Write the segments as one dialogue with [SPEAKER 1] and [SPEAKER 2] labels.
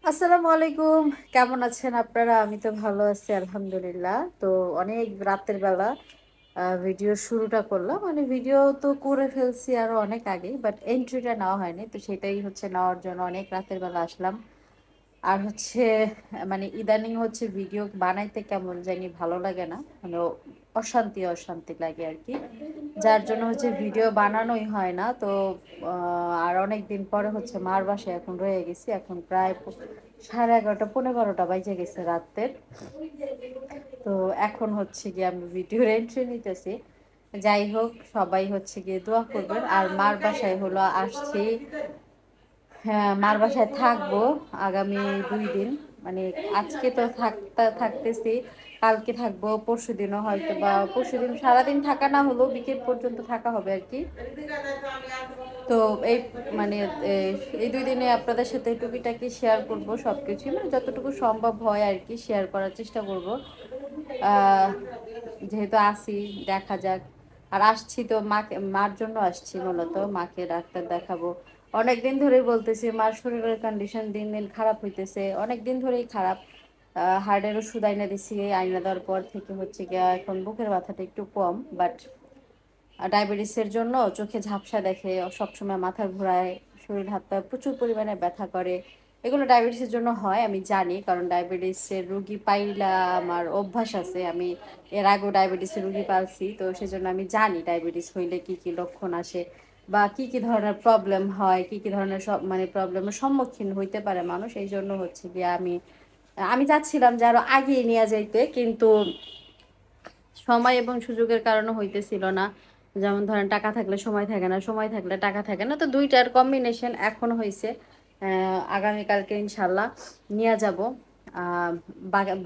[SPEAKER 1] আসসালামু আলাইকুম। কেমন আছেন আপনারা? আমি তো ভালো আছি আলহামদুলিল্লাহ। তো অনেক রাতের বেলা ভিডিও শুরুটা করলাম, মানে ভিডিও তো করে ফেলছি আরো অনেক আগে, বাট এন্ট্রিটা নেওয়া হয়নি, তো সেটাই হচ্ছে নেওয়ার জন্য অনেক রাতের বেলা আসলাম। আর হচ্ছে মানে ইদানিং হচ্ছে ভিডিও বানাইতে কেমন জানি ভালো লাগে না, মানে অশান্তি অশান্তি লাগে আর কি, যার জন্য হচ্ছে ভিডিও বানানোই হয় না। তো আর অনেক দিন পরে হচ্ছে মার বাসায় এখন রয়ে গেছি, এখন প্রায় 11:30 12টা বাজে গেছে রাতের। তো এখন হচ্ছে গিয়ে আমি ভিডিওর এন্ট্রি নিতেছি। যাই হোক, সবাই হচ্ছে গিয়ে দোয়া করবেন। আর মার বাসায় হলো আসছি, হ্যাঁ মার বাসায় থাকবো আগামী 2 দিন। মানে আজকে তো থাকতেছি, কালকে থাকবো, পরশুদিনও হয়তো বা পরশুদিন সারাদিন থাকা না হলেও বিকেল পর্যন্ত থাকা হবে আর কি। তো এই মানে এই 2 দিনে আপনাদের সাথে টুকিটাকি শেয়ার করব সবকিছু, মানে যতটুকু সম্ভব হয় আর কি শেয়ার করার চেষ্টা করব। আহ যেহেতু আসি, দেখা যাক। আর আসছি তো মার জন্য আসছি, মূলত মাকে ডাক্তার দেখাবো। অনেকদিন ধরেই বলতেছি মার শরীরের কন্ডিশন দিন দিন খারাপ হইতেছে, অনেক দিন ধরেই খারাপ। হার্টের ওষুধ আইনা দিছি, আইনা দেওয়ার পর থেকে হচ্ছে গিয়া এখন বুকের ব্যথাটা একটু কম, বাট ডায়াবেটিসের জন্য চোখে ঝাপসা দেখে, সবসময় মাথা ঘোরায়, শরীর হাত পা প্রচুর পরিমাণে ব্যথা করে। এগুলো ডায়াবেটিসের জন্য হয় আমি জানি, কারণ ডায়াবেটিসের রুগী পাইলা আমার অভ্যাস আছে। আমি এর আগেও ডায়াবেটিসের রুগী পালছি, তো সেজন্য আমি জানি ডায়াবেটিস হইলে কি কি লক্ষণ আসে বা কি কি ধরনের প্রবলেম হয়, কি কি ধরনের সব মানে প্রবলেমের সম্মুখীন হইতে পারে মানুষ। এই জন্য হচ্ছে গিয়ে আমি আমি চাচ্ছিলাম যে আরো আগিয়ে নিয়ে যাইতে, কিন্তু সময় এবং সুযোগের কারণে হইতেছিল না। যেমন ধরেন টাকা থাকলে সময় থাকে না, সময় থাকলে টাকা থাকে না, তো দুইটার কম্বিনেশন এখন হয়েছে। আগামীকালকে ইনশাল্লাহ নিয়ে যাব।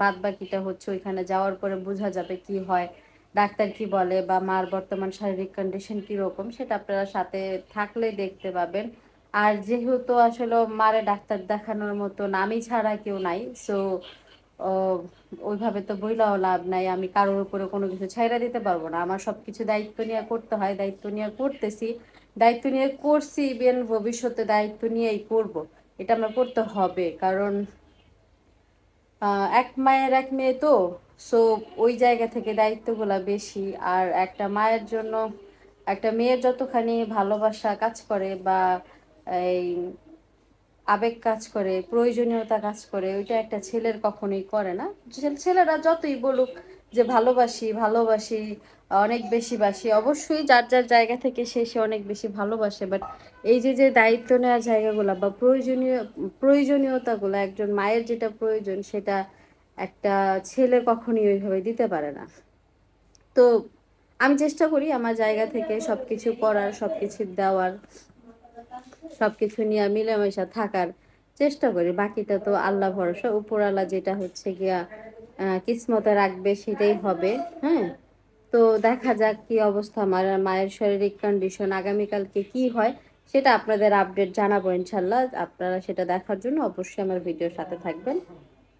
[SPEAKER 1] বাদ বাকিটা হচ্ছে ওইখানে যাওয়ার পরে বোঝা যাবে কি হয়, ডাক্তার কি বলে বা মার বর্তমান শারীরিক কন্ডিশন কীরকম, সেটা আপনারা সাথে থাকলে দেখতে পাবেন। আর যেহেতু আসলে মারে ডাক্তার দেখানোর মতন আমি ছাড়া কেউ নাই, সো ওইভাবে তো বইলাও লাভ নাই, আমি কারোর উপরে কোনো কিছু ছাইড়া দিতে পারবো না। আমার সবকিছু দায়িত্ব নিয়ে করতে হয়, দায়িত্ব নিয়ে করতেছি, দায়িত্ব নিয়ে করছি, ইভেন ভবিষ্যতে দায়িত্ব নিয়েই করব। এটা আমার করতে হবে, কারণ এক মায়ের এক মেয়ে তো, সো ওই জায়গা থেকে দায়িত্বগুলা বেশি। আর একটা মায়ের জন্য একটা মেয়ের যতখানি ভালোবাসা কাজ করে বা এই আবেগ কাজ করে, প্রয়োজনীয়তা কাজ করে, ওইটা একটা ছেলের কখনোই করে না। ছেলেরা যতই বলুক যে ভালোবাসি ভালোবাসি, অনেক বেশি বাসি, অবশ্যই যার যার জায়গা থেকে সে সে অনেক বেশি ভালোবাসে, বাট এই যে যে দায়িত্ব নেওয়ার জায়গাগুলো বা প্রয়োজনীয়তাগুলো, একজন মায়ের যেটা প্রয়োজন সেটা একটা ছেলে কখনই ওইভাবে দিতে পারে না। তো আমি চেষ্টা করি আমার জায়গা থেকে সবকিছু করার, সবকিছু দেওয়ার, সবকিছু নিয়ে মিলেমিশে থাকার চেষ্টা করি। বাকিটা তো আল্লাহ ভরসা, উপরওয়ালা যেটা হচ্ছে গিয়া কিসমতে রাখবে সেটাই হবে। হ্যাঁ, তো দেখা যাক কি অবস্থা আমার মায়ের শারীরিক কন্ডিশন, আগামীকালকে কি হয় সেটা আপনাদের আপডেট জানাবো ইনশাল্লাহ। আপনারা সেটা দেখার জন্য অবশ্যই আমার ভিডিওর সাথে থাকবেন।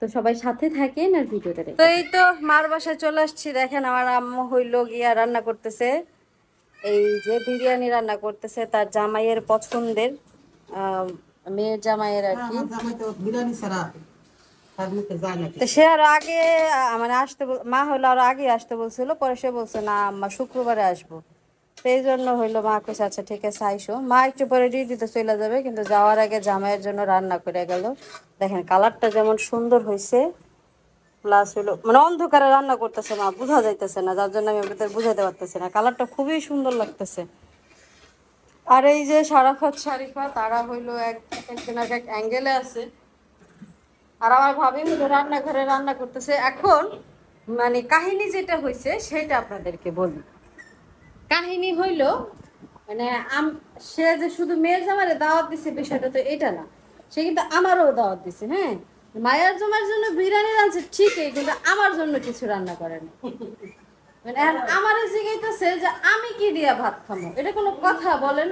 [SPEAKER 1] তো সবাই সাথে থাকেন আর ভিডিওটা দেখেন। তো এই তো মার বাসায় চলে আসছি, দেখেন আমার আম্মু হইলো গিয়া রান্না করতেছে, এই যে বিরিয়ানি রান্না করতেছে তার জামাইয়ের পছন্দের, আহ, মেয়ের জামাইয়ের আর কি। তো সে আর আগে মানে মা হইলো আরো আগে আসতে বলছিল, পরে সে বলছে না আম্মা শুক্রবারে আসবো। তো এই জন্য হইলো মা কইছে আচ্ছা ঠিক আছে আইসো। মা একটু পরে ডিউটিতে চলে যাবে, কিন্তু যাওয়ার আগে জামাইয়ের জন্য রান্না করে গেল। দেখেন কালারটা যেমন সুন্দর হয়েছে, প্লাস হলো মানে অন্ধকারে রান্না করতেছে মা, বোঝা যাইতেছে না, যার জন্য আমি আপনাদের বুঝাইতে পারতেছি না। কালারটা খুবই সুন্দর লাগতেছে। আর এই যে সারাফাত শারিফা তারা হইলো একজন এক অ্যাঙ্গেলে আছে, আর আমার ভাবি হইলো রান্নাঘরে রান্না করতেছে। এখন মানে কাহিনী যেটা হয়েছে সেটা আপনাদেরকে বলি। কাহিনী হইলো মানে সে যে শুধু মেয়ের জামারে দাওয়াত দিছে বিষয়টা তো এটা না, সে কিন্তু আমারও দাওয়াত দিছে। হ্যাঁ, মায়ের জামার জন্য বিরিয়ানি রাঁধছে ঠিকই, কিন্তু আমার জন্য কিছু রান্না করেন। মানে আমার জিজ্ঞাসা যে আমি কি দিয়া ভাত খামো, এটা কোনো কথা বলেন?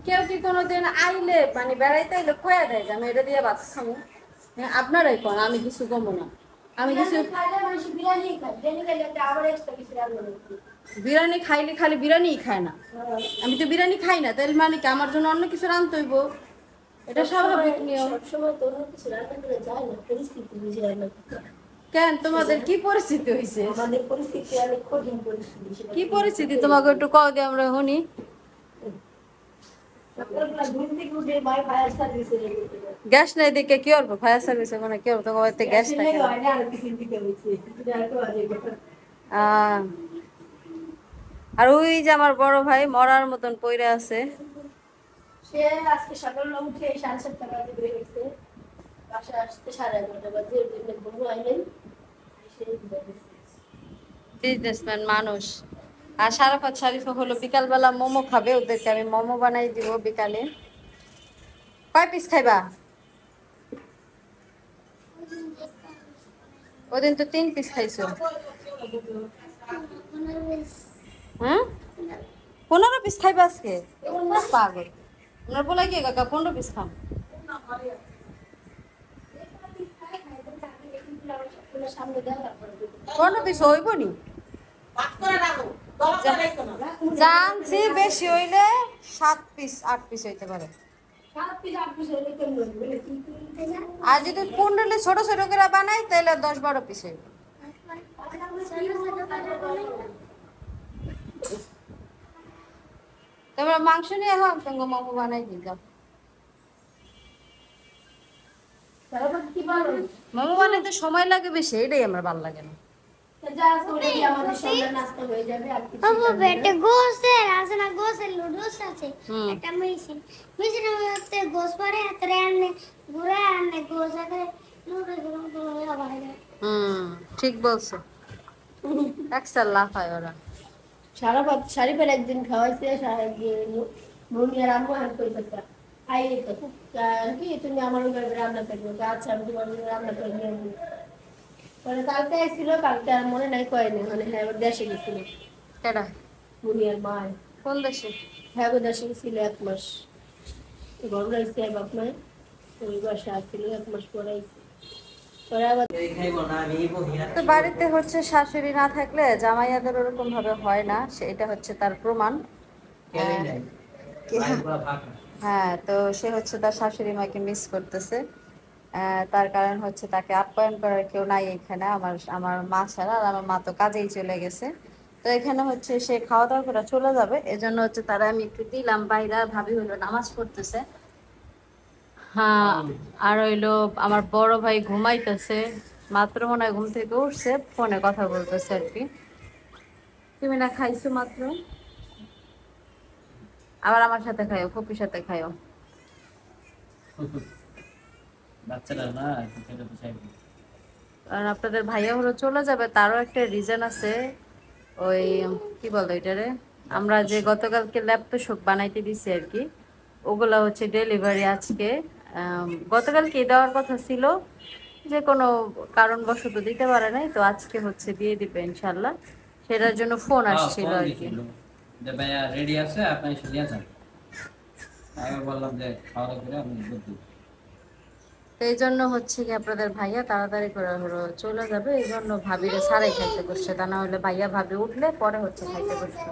[SPEAKER 1] কেউ কি কোনোদিন আইলে মানে বেড়াইতে আইলে কয়া দেয় যে আমি এটা দিয়ে ভাত খামো? হ্যাঁ, আপনারাই কোন, আমি কিছু কমো না। আমি কিছু বিরিয়ানি খাইলে খালি বিরিয়ানি খায় না, আমি তো বিরিয়ানি খাই না, তাহলে মানে কি আমার জন্য অন্য কিছু রান্ধতে হইব? এটা স্বাভাবিক নিয়ম।
[SPEAKER 2] সবসময় তো অন্য কিছু রান্না করে যায় না, পরিস্থিতি বুঝে রান্না করতে হয়।
[SPEAKER 1] কেন তোমাদের কি পরিস্থিতি হয়েছে?
[SPEAKER 2] আমাদের পরিস্থিতি অনেক কঠিন পরিস্থিতি।
[SPEAKER 1] কি পরিস্থিতি তোমাকে একটু কও দিয়ে আমরা শুনি।
[SPEAKER 2] সকালবেলা ঘুম থেকে উঠে মায়ের ফায়ার সার্ভিসে যেতে হয়।
[SPEAKER 1] গ্যাস নাই দেখে কি করবো? ফায়ার সার্ভিসে মানে কি করবো? তোমার বাড়িতে গ্যাস
[SPEAKER 2] গ্যাসের
[SPEAKER 1] থাকে
[SPEAKER 2] লেগে
[SPEAKER 1] না?
[SPEAKER 2] হয় না, আরো কিছু দিতে হয়েছে। এটা আর তো আগে কথা।
[SPEAKER 1] আহ, আর ওই যে আমার বড় ভাই মরার মতন পইরা আছে।
[SPEAKER 2] সে আজকে সকালবেলা উঠে 7:30 বাজে বের হয়েছে, বাসায় আসতে 11:30 বাজে, এর জন্য ঘুম হয় নাই, সেই ঘুরে গেছে।
[SPEAKER 1] বিজনেসম্যান মানুষ। আর সারাফাত শারিফা হলো বিকালবেলা মোমো খাবে, ওদেরকে আমি মোমো বানাই দিব বিকালে। কয় পিস খাইবা? ওদিন তো 3 পিস খাইছো। হ্যাঁ, 15 পিস খাইবা আজকে? পাগল। আপনার বলে কি কাকা 15 পিস খাম? 15 পিস হইব নি? জানছি বেশি হইলে 7 পিস 8 পিস হইতে পারে। আর যদি 15 ছোট ছোট করে বানাই তাহলে 10-12 পিস হইব। তোমরা মাংস নিয়ে হোক সঙ্গে মোমো বানাই দিই যাও। মোমো বানাইতে সময় লাগে বেশি, এটাই আমার ভালো লাগে না।
[SPEAKER 3] বাবু বেটে গোসের আছে না, গোসের লুডুস আছে একটা মেশিন, মেশিনের মধ্যে গোস পরে হাতে আনে ঘুরে আনে গোস হাতে লুডু ঘুরে আবার
[SPEAKER 1] ঠিক বলছো। একসার লাফ হয় ওরা।
[SPEAKER 2] শারিফের একদিন খাওয়াইছে, মুনিয়ার আম্মু আর কইতেছে আই তো কি তুমি আমার ঘরে রান্না করবে? আচ্ছা আমি তোমার জন্য রান্না করে নিয়ে আসবো। পরে কালকে আসছিল, কালকে আর মনে নাই কয়নি, মানে হ্যাঁ ওর দেশে গেছিল।
[SPEAKER 1] কেডা?
[SPEAKER 2] মুনিয়ার মা।
[SPEAKER 1] কোন দেশে?
[SPEAKER 2] হ্যাঁ ওর দেশে ছিল 1 মাস, ঘর রাইছে বাপ মায়, ওই বাসা ছিল 1 মাস পরে আইছে। পরে আবার
[SPEAKER 1] তো বাড়িতে হচ্ছে শাশুড়ি না থাকলে জামাইয়াদের ওরকম ভাবে হয় না, সেটা হচ্ছে তার প্রমাণ। হ্যাঁ, তো সে হচ্ছে তার শাশুড়ি মাকে মিস করতেছে। তার কারণ হচ্ছে তাকে আপ্যায়ন করার কেউ নাই এখানে, আমার আমার মা ছাড়া। আর আমার মা তো কাজেই চলে গেছে। তো এখানে হচ্ছে সে খাওয়া দাওয়া করে চলে যাবে, এজন্য হচ্ছে তারা আমি একটু দিলাম বাইরা। ভাবি হলো নামাজ পড়তেছে। হ্যাঁ, আর হইলো আমার বড় ভাই ঘুমাইতেছে, মাত্র মনে হয় ঘুম থেকে উঠছে, ফোনে কথা বলতেছে আর কি। তুমি না খাইছো মাত্র? আবার আমার সাথে খাইও, ফুপির সাথে খাইও। কারণ আপনাদের ভাইয়া হলো চলে যাবে, তারও একটা রিজন আছে। ওই কি বলে এটারে, আমরা যে গতকালকে ল্যাপটপ বানাইতে দিছি আর কি, ওগুলা হচ্ছে ডেলিভারি আজকে। গতকালকে দেওয়ার কথা ছিল, যে কোনো কারণবশত দিতে পারে নাই, তো আজকে হচ্ছে দিয়ে দিবে ইনশাল্লাহ। সেটার জন্য ফোন আসছিল আর কি।
[SPEAKER 4] যে ভাইয়া রেডি আছে, আপনি এসে নিয়ে যান। আমি বললাম যে খাওয়া দাওয়া করে আপনি দুধ দিন।
[SPEAKER 1] তো এই জন্য হচ্ছে কি আপনাদের ভাইয়া তাড়াতাড়ি করে হলো চলে যাবে, এই জন্য ভাবিরে সারাই খাইতে বসছে, তা না হলে ভাইয়া ভাবি উঠলে পরে হচ্ছে খাইতে বসতো।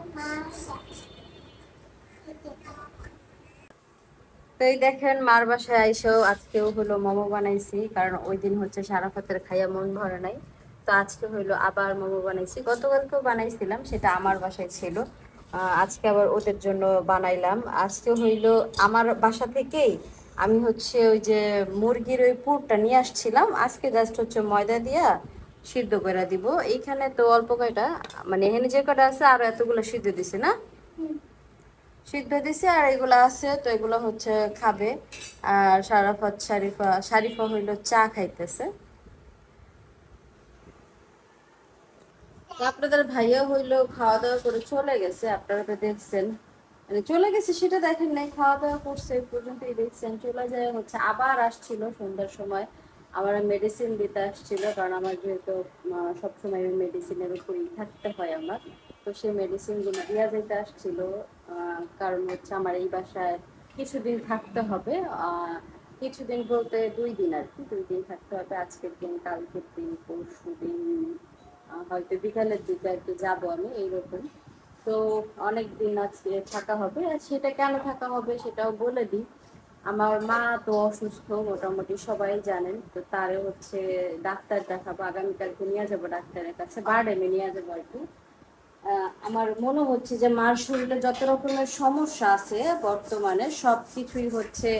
[SPEAKER 1] তো এই দেখেন মার বাসায় আইসেও আজকেও হলো মোমো বানাইছি, কারণ ওই দিন হচ্ছে সারাফাতের খাইয়া মন ভরে নাই। তো আজকে হইলো আবার মোমো বানাইছি, গতকালকেও বানাইছিলাম, সেটা আমার বাসায় ছিল। আজকে আবার ওদের জন্য বানাইলাম। আজকে হইলো আমার বাসা থেকেই আমি হচ্ছে ওই যে মুরগির ওই পুরটা নিয়ে আসছিলাম, আজকে জাস্ট হচ্ছে ময়দা দিয়া সিদ্ধ করে দিব। এইখানে তো অল্প কয়টা, মানে এখানে যে কয়টা আছে আরো এতগুলো সিদ্ধ দিছে না, সিদ্ধ দিছে আর এগুলো আছে, তো এগুলো হচ্ছে খাবে। আর সারাফাত শারিফা, শারিফা হইলো চা খাইতেছে। তো আপনাদের ভাইয়া হইলো খাওয়া দাওয়া করে চলে গেছে, আপনারা তো দেখছেন। মানে চলে গেছে সেটা দেখেন নাই, খাওয়া দাওয়া করছে এই পর্যন্তই দেখছেন। চলে যায় হচ্ছে আবার আসছিল সন্ধ্যার সময়, আমার মেডিসিন দিতে আসছিল, কারণ আমার যেহেতু সবসময় মেডিসিনের উপরেই থাকতে হয় আমার। তো সেই মেডিসিনগুলো দেওয়া যেতে আসছিল, কারণ হচ্ছে আমার এই বাসায় কিছুদিন থাকতে হবে। কিছুদিন বলতে 2 দিন আর কি, 2 দিন থাকতে হবে। আজকের দিন, কালকের দিন, পরশু দিন, হয়তো বিকালের দিকে আর কি যাবো আমি এইরকম। তো অনেক দিন আজকে থাকা হবে, আর সেটা কেন থাকা হবে সেটাও বলে দিই। আমার মা তো অসুস্থ, মোটামুটি সবাই জানেন। তো তারে হচ্ছে ডাক্তার দেখাবো, আগামীকালকে নিয়ে যাবো ডাক্তারের কাছে, বারডেমে নিয়ে যাবো আর কি। আমার মনে হচ্ছে যে মার শরীরে যত রকমের সমস্যা আছে বর্তমানে সব কিছুই হচ্ছে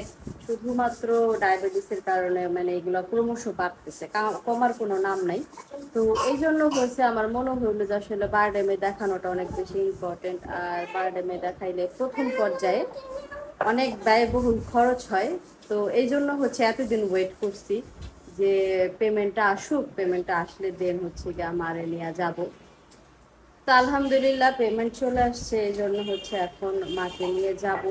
[SPEAKER 1] শুধুমাত্র ডায়াবেটিসের কারণে, মানে এগুলো ক্রমশ বাড়তেছে, কমার কোনো নাম নাই। তো এই জন্য হচ্ছে আমার মনে হলো যে আসলে বারডেমে দেখানোটা অনেক বেশি ইম্পর্টেন্ট। আর বারডেমে দেখাইলে প্রথম পর্যায়ে অনেক ব্যয়বহুল খরচ হয়। তো এই জন্য হচ্ছে এতদিন ওয়েট করছি যে পেমেন্টটা আসুক, পেমেন্টটা আসলে দেন হচ্ছে গিয়ে মারে নিয়ে যাব। তো আলহামদুলিল্লাহ পেমেন্ট চলে আসছে, এই জন্য হচ্ছে এখন মাকে নিয়ে যাব,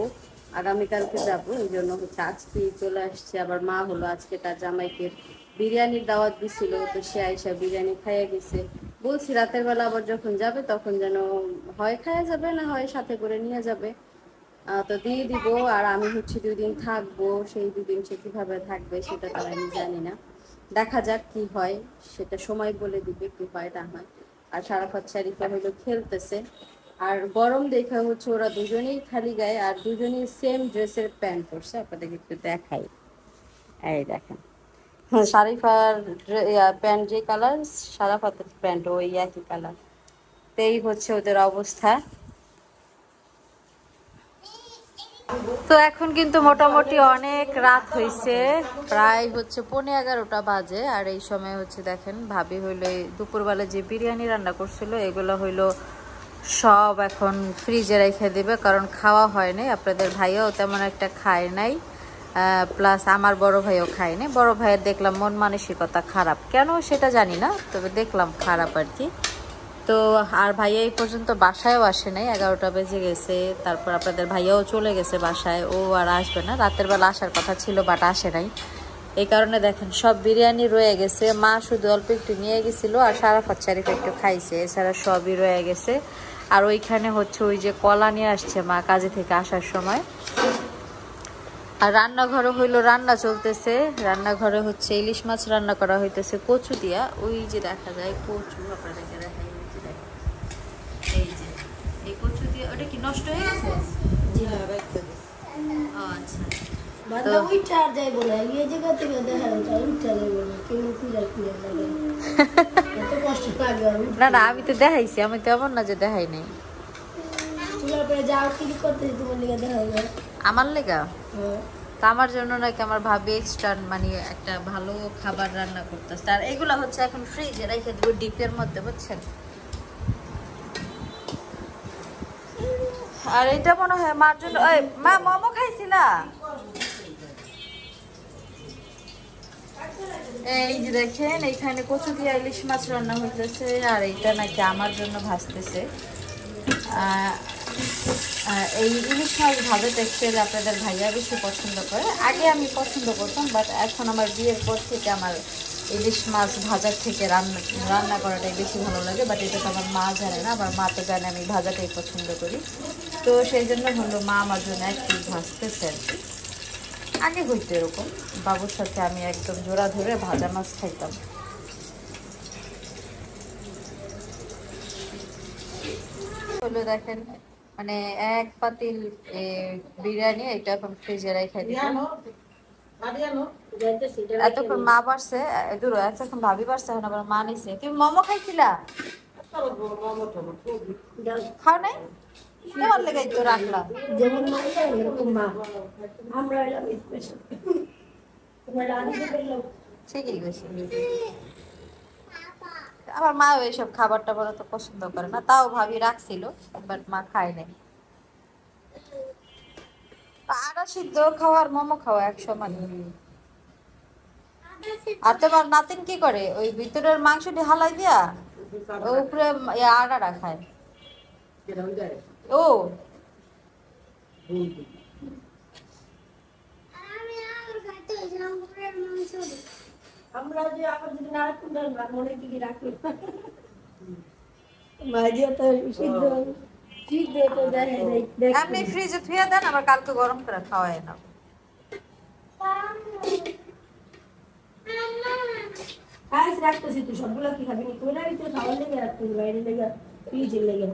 [SPEAKER 1] আগামীকালকে যাব। এই জন্য হচ্ছে আজকে চলে আসছে। আবার মা হলো আজকে তার জামাইকে বিরিয়ানির দাওয়াত দিছিল, তো সে আইসা বিরিয়ানি খাইয়া গেছে। বলছি রাতের বেলা আবার যখন যাবে তখন যেন হয় খাইয়া যাবে, না হয় সাথে করে নিয়ে যাবে। তো দিয়ে দিব। আর আমি হচ্ছে 2 দিন থাকবো, সেই 2 দিন সে কিভাবে থাকবে সেটা তো আমি জানি না। দেখা যাক কি হয়, সেটা সময় বলে দিবে কি হয় না হয়। আর সারাফাত শারিফা হলো খেলতেছে। আর গরম দেখা হচ্ছে ওরা দুজনেই খালি গায়ে, আর দুজনেই সেম ড্রেসের প্যান্ট পরছে। আপনাদেরকে একটু দেখাই, এই দেখেন। শারিফার প্যান্ট যে কালার, সারাফাতের প্যান্ট ওই একই কালার। তো এই হচ্ছে ওদের অবস্থা। তো এখন কিন্তু মোটামুটি অনেক রাত হয়েছে, প্রায় হচ্ছে 11:15 বাজে। আর এই সময় হচ্ছে দেখেন ভাবি হইলো দুপুরবেলা যে বিরিয়ানি রান্না করছিল এগুলো হইলো সব এখন ফ্রিজে রেখে দিবে, কারণ খাওয়া হয় নাই। আপনাদের ভাইয়াও তেমন একটা খায় নাই, প্লাস আমার বড় ভাইও খায় নাই। বড় ভাইয়ের দেখলাম মন মানসিকতা খারাপ, কেন সেটা জানি না, তবে দেখলাম খারাপ আর কি। তো আর ভাইয়া এই পর্যন্ত বাসায়ও আসে নাই, 11টা বেজে গেছে। তারপর আপনাদের ভাইয়াও চলে গেছে বাসায়, ও আর আসবে না। রাতের বেলা আসার কথা ছিল বাট আসে নাই। এই কারণে দেখেন সব বিরিয়ানি রয়ে গেছে। মা শুধু অল্প একটু নিয়ে গেছিল আর সারাফাত শারিফ একটু খাইছে, এছাড়া সবই রয়ে গেছে। আর ওইখানে হচ্ছে ওই যে কলা নিয়ে আসছে মা কাজে থেকে আসার সময়। আর রান্নাঘরে হইলো রান্না চলতেছে, রান্নাঘরে হচ্ছে ইলিশ মাছ রান্না করা হইতেছে কচু দিয়া। ওই যে দেখা যায় কচু, আপনাদেরকে দেখাই, এই যে এই কচু দিয়ে। ওটা কি নষ্ট হয়ে গেছে? ও আচ্ছা।
[SPEAKER 2] বান্দা উইটা আর যাইবো না, এই জায়গা থেকে দেখা উইটা যাইবো না, কেউ খুঁজে খুঁজে লাগে। এত কষ্ট লাগে।
[SPEAKER 1] না না, আমি তো দেখাইছি, আমি তো এমন না যে দেখাই নাই।
[SPEAKER 2] চুলার পরে যাও কি করতে তোমার লিগে দেখা হবে
[SPEAKER 1] আমার লেগা তা আমার জন্য নাকি আমার ভাবি এক্সট্রা মানে একটা ভালো খাবার রান্না করতেছে। আর এগুলা হচ্ছে এখন ফ্রিজে রেখে দেবো ডিপের মধ্যে, বুঝছেন। আর এটা মনে হয় মার জন্য। ওই মা মোমো খাইছিলা? এই যে দেখেন এইখানে কচু দিয়ে ইলিশ মাছ রান্না হইতেছে, আর এইটা নাকি আমার জন্য ভাজতেছে। এই ইলিশ মাছ ভাজাটা অ্যাকচুয়ালি আপনাদের ভাইয়া বেশি পছন্দ করে। আগে আমি পছন্দ করতাম, বাট এখন আমার বিয়ের পর থেকে আমার ইলিশ মাছ ভাজার থেকে রান্না করাটাই বেশি ভালো লাগে। বাট এটা তো আমার মা জানে না, আমার মা তো জানে আমি ভাজাটাই পছন্দ করি। তো সেই জন্য হলো মা আমার জন্য এক পিস ভাজতেছে আর কি। আগে হইতো এরকম, বাবুর সাথে আমি একদম জোড়া ধরে ভাজা মাছ খাইতাম। হলো দেখেন মানে এক পাতিল বিরিয়ানি, এটা এখন ফ্রিজে রেখে দিলাম। এতক্ষণ মা বাড়ছে, দূর এতক্ষণ ভাবি বাড়ছে, এখন আবার মা নিছে। তুমি মোমো খাইছিলা? খাও নাই? তোমার লেগাই তো রাখলাম।
[SPEAKER 2] যেমন মা এরকম মা আমরা এলাম স্পেশাল। তোমার রানী বললো
[SPEAKER 1] ঠিকই গেছে। আমার মা এইসব খাবার টাবার তো পছন্দ করে না, তাও ভাবি রাখছিল, বাট মা খায় নাই। আটা সিদ্ধ খাওয়া আর মোমো খাওয়া এক সমান। আর তোমার নাতিন কি করে? ওই ভিতরের মাংসটি হালাই দিয়া ওই উপরে আটাটা খায়। ও
[SPEAKER 3] আমি আর খাইতে হয়েছিলাম পুরের মাংস।
[SPEAKER 2] আমরা যে আবার যদি না রাখুন মনে কি কি রাখি মাঝে তো সিদ্ধ সিদ্ধ তো দেখে
[SPEAKER 1] এমনি ফ্রিজে থুয়ে দেন, আবার কালকে গরম করে খাওয়াই না।
[SPEAKER 2] আইস রাখতেছি তুই সবগুলো কি খাবি তোরা তো খাওয়ার লেগে রাখতে বাইরে লেগে ফ্রিজের লেগে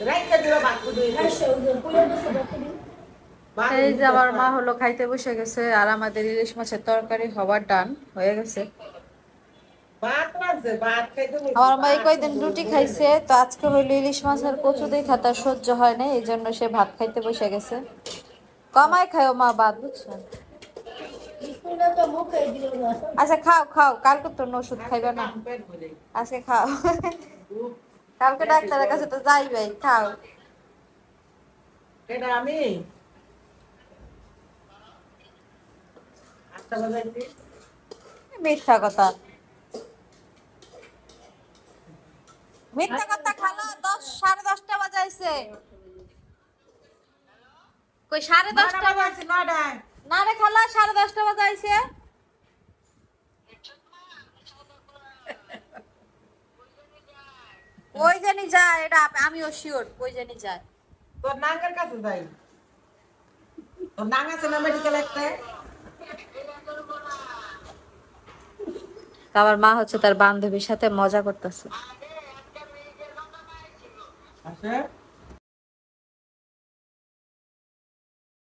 [SPEAKER 2] রাইখা দিবা বাকু দুই হ্যাঁ সে পুরো বসে রাখতে দিন
[SPEAKER 1] এই যে আমার মা হলো খাইতে বসে গেছে, আর আমাদের ইলিশ মাছের তরকারি হওয়ার ডান হয়ে গেছে। আমার মা এই কয়দিন রুটি খাইছে, তো আজকে হইলো ইলিশ মাছ আর কচু দিয়ে খাতা সহ্য হয় না, এই জন্য সে ভাত খাইতে বসে গেছে। কমায় খাও মা ভাত, বুঝছো?
[SPEAKER 2] স্কুলে তো মুখে দিও না।
[SPEAKER 1] আচ্ছা খাও খাও, কালকে তো ওষুধ খাইবে না, আজকে খাও। কালকে ডাক্তারের কাছে তো যাইবেই, খাও।
[SPEAKER 5] এটা আমি 8টা বাজাইছি।
[SPEAKER 1] মিথ্যা কথা, মিথ্যা কথা খালা, 10 সাড়ে 10টা বাজাইছে। কই 10:30
[SPEAKER 5] বাজাইছি 9টায়।
[SPEAKER 1] না রে খালা, 10:30 বাজাইছে। কই জানি যায়, এটা আমিও শিওর, কই জানি যায়।
[SPEAKER 5] তোর নাঙ্গের কাছে যাই। তোর নাং আছে না মেডিকেল একটা?
[SPEAKER 1] তো আমার মা হচ্ছে তার বান্ধবীর সাথে মজা করতেছে।
[SPEAKER 5] আছে?